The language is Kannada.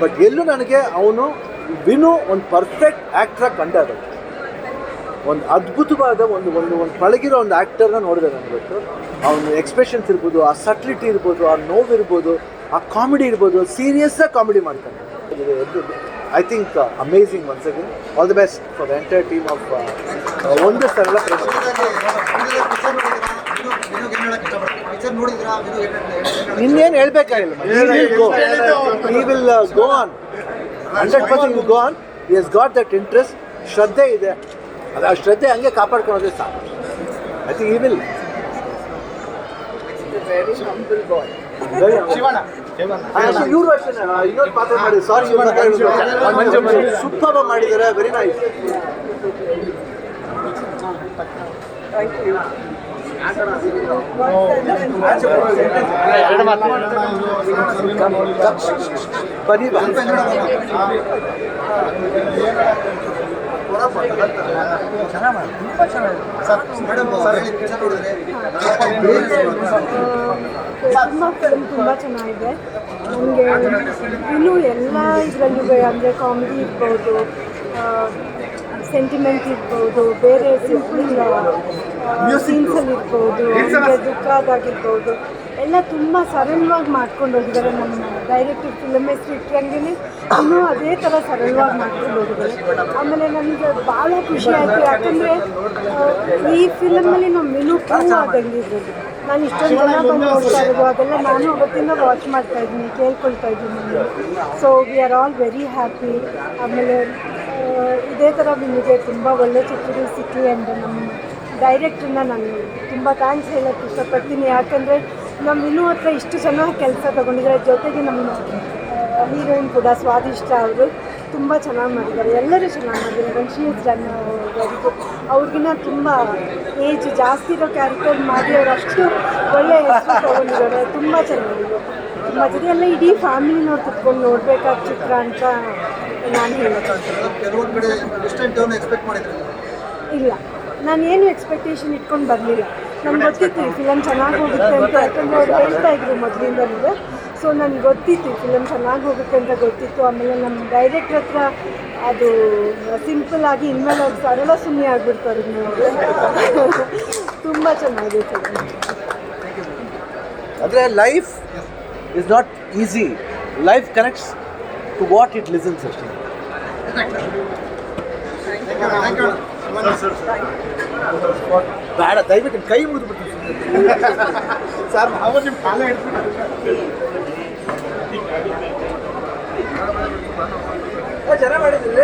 ಬಟ್ ಎಲ್ಲೂ ನನಗೆ ಅವನು ವಿನು ಒಂದು ಪರ್ಫೆಕ್ಟ್ ಆ್ಯಕ್ಟ್ರಾಗಿ ಕಂಡಾಗ ಒಂದು ಅದ್ಭುತವಾದ ಒಂದು ಒಂದು ಒಂದು ಪಳಗಿರೋ ಒಂದು ಆ್ಯಕ್ಟರ್ನ ನೋಡಿದೆ ನನಗೊತ್ತು. ಅವನ ಎಕ್ಸ್ಪ್ರೆಷನ್ಸ್ ಇರ್ಬೋದು, ಆ ಸಟ್ಲಿಟಿ ಇರ್ಬೋದು, ಆ ನೋವಿರ್ಬೋದು, ಆ ಕಾಮಿಡಿ ಇರ್ಬೋದು, ಸೀರಿಯಸ್ಸಾಗಿ ಕಾಮಿಡಿ ಮಾಡ್ತಾನೆ. I think amazing. Once again all the best for the entire team of ಒಂದು ಸರಳ ಪ್ರೇಮ. ಇನ್ನೇನು ಹೇಳ್ಬೇಕಾಗಿಲ್ಲ. He will go on 100%. He will go on. He has got that interest. ಶ್ರದ್ಧೆ ಇದೆ, ಅದು ಆ ಶ್ರದ್ಧೆ ಹಂಗೆ ಕಾಪಾಡ್ಕೊಳ್ಳೋದೇ ಸಾಕು. I think he will. Very humble boy. ಇವ್ರ ವರ್ಷ ಇನ್ನೊಂದು ಪಾತ್ರ ಮಾಡಿ. ಸಾರಿ, ಸೂಪರ್ ಮಾಡಿದ್ದಾರೆ. Very nice. Thank you. ಬನ್ನಿ ಬಾ. ತುಂಬ ಫಿಲ್ಮ್ ತುಂಬ ಚೆನ್ನಾಗಿದೆ. ನನಗೆ ಇನ್ನೂ ಎಲ್ಲ ಇದರಲ್ಲೂ ಅಂದರೆ ಕಾಮಿಡಿ ಇರ್ಬೋದು, ಸೆಂಟಿಮೆಂಟ್ ಇರ್ಬೋದು, ಬೇರೆ ಸಿಂಪಲ್ ಸೀನ್ಸಲ್ಲಿ ಇರ್ಬೋದು, ದುಃಖ ಆದಾಗಿರ್ಬೋದು, ಎಲ್ಲ ತುಂಬ ಸರಳವಾಗಿ ಮಾಡ್ಕೊಂಡು ಹೋಗಿದ್ದಾರೆ. ನಮ್ಮ ಡೈರೆಕ್ಟರ್ ಫಿಲಮ್ ಹೆಸರು ಇಟ್ಟಂಗೆ ಇನ್ನೂ ಅದೇ ಥರ ಸರಳವಾಗಿ ಮಾಡ್ಕೊಂಡು ಹೋಗಿದ್ದಾರೆ. ಆಮೇಲೆ ನನಗೆ ಭಾಳ ಖುಷಿ ಆಯಿತು, ಯಾಕಂದರೆ ಈ ಫಿಲಮಲ್ಲಿ ನಮ್ಮ ಮೆನು ಪ್ರೂವ್ ಆದಂಗೆ ಇರೋದು. ನಾನು ಇಷ್ಟೊಂದು ಜನ ಬಂದು ನೋಡ್ತಾ ಇರೋದು ಅದೆಲ್ಲ ನಾನು ಅವತ್ತಿಂದ ವಾಚ್ ಮಾಡ್ತಾಯಿದ್ದೀನಿ, ಕೇಳ್ಕೊಳ್ತಾ ಇದ್ದೀನಿ. So we are all very happy. ಆಮೇಲೆ ಇದೇ ಥರ ನಿಮಗೆ ತುಂಬ ಒಳ್ಳೆ ಚಿತ್ರಗಳು ಸಿಕ್ಕಲಿ ಅಂತ ನಮ್ಮ ಡೈರೆಕ್ಟ್ರನ್ನ ನಾನು ತುಂಬ ಥ್ಯಾಂಕ್ಸ್ ಹೇಳೋಕ್ಕೆ ಇಷ್ಟಪಡ್ತೀನಿ. ಯಾಕಂದರೆ ನಮ್ಮ ಇನ್ನೂ ಹತ್ರ ಇಷ್ಟು ಚೆನ್ನಾಗಿ ಕೆಲಸ ತೊಗೊಂಡಿದ್ದಾರೆ. ಜೊತೆಗೆ ನಮ್ಮ ಹೀರೋಯಿನ್ ಕೂಡ ಸ್ವಾದಿಷ್ಟ ಅವರು ತುಂಬ ಚೆನ್ನಾಗಿ ಮಾಡಿದ್ದಾರೆ. ಎಲ್ಲರೂ ಚೆನ್ನಾಗಿ ಮಾಡಿದ್ದಾರೆ. She is done very good. ಅವ್ರಿಗಿನ್ನ ತುಂಬ ಏಜ್ ಜಾಸ್ತಿ ಇರೋ ಕ್ಯಾರೆಕ್ಟರ್ ಮಾಡಿ ಅವರು ಅಷ್ಟು ಒಳ್ಳೆಯ ಹೆಸರು ತೊಗೊಂಡಿದ್ದಾರೆ. ತುಂಬ ಚೆನ್ನಾಗಿದೆ. ತುಂಬ ಜೊತೆ ಎಲ್ಲ ಇಡೀ ಫ್ಯಾಮಿಲಿನವ್ರು ಕುತ್ಕೊಂಡು ನೋಡಬೇಕಾದ ಚಿತ್ರ ಅಂತ ನಾನು ಹೇಳೋದು. ಇಲ್ಲ, ನಾನೇನು ಎಕ್ಸ್ಪೆಕ್ಟೇಷನ್ ಇಟ್ಕೊಂಡು ಬರಲಿಲ್ಲ. ನನಗೆ ಗೊತ್ತಿತ್ತು ಈ ಫಿಲಮ್ ಚೆನ್ನಾಗಿ ಹೋಗುತ್ತೆ ಅಂತ, ಯಾಕಂದರೆ ಅವ್ರು ಹೇಳ್ತಾ ಇದ್ರು ಮೊದಲಿಂದಲೂ. ಸೊ ನನಗೆ ಗೊತ್ತಿತ್ತು ಈ ಫಿಲಮ್ ಚೆನ್ನಾಗಿ ಹೋಗುತ್ತೆ ಅಂತ ಗೊತ್ತಿತ್ತು. ಆಮೇಲೆ ನಮ್ಮ ಡೈರೆಕ್ಟ್ರ್ ಹತ್ರ ಅದು ಸಿಂಪಲ್ ಆಗಿ ಇನ್ಮೇಲೆ ಅವ್ರು ಸರಳ ಸುಮ್ಮನೆ ಆಗಿಬಿಡ್ತಾರೆ. ತುಂಬ ಚೆನ್ನಾಗಿದೆ ಫಿಲಮ್. ಅಂದರೆ life is not easy. Life connects to what it listens ಅಷ್ಟೇ. ಬೇಡ, ದಯವಿಟ್ಟು ಕೈ ಮುಗಿದ್ಬಿಟ್ಟು ಸರ್, ನಾವು ನಿಮ್ಮ ಕಾಲ ಚೆನ್ನಾಗಿ ಮಾಡಿದ್ರಿ.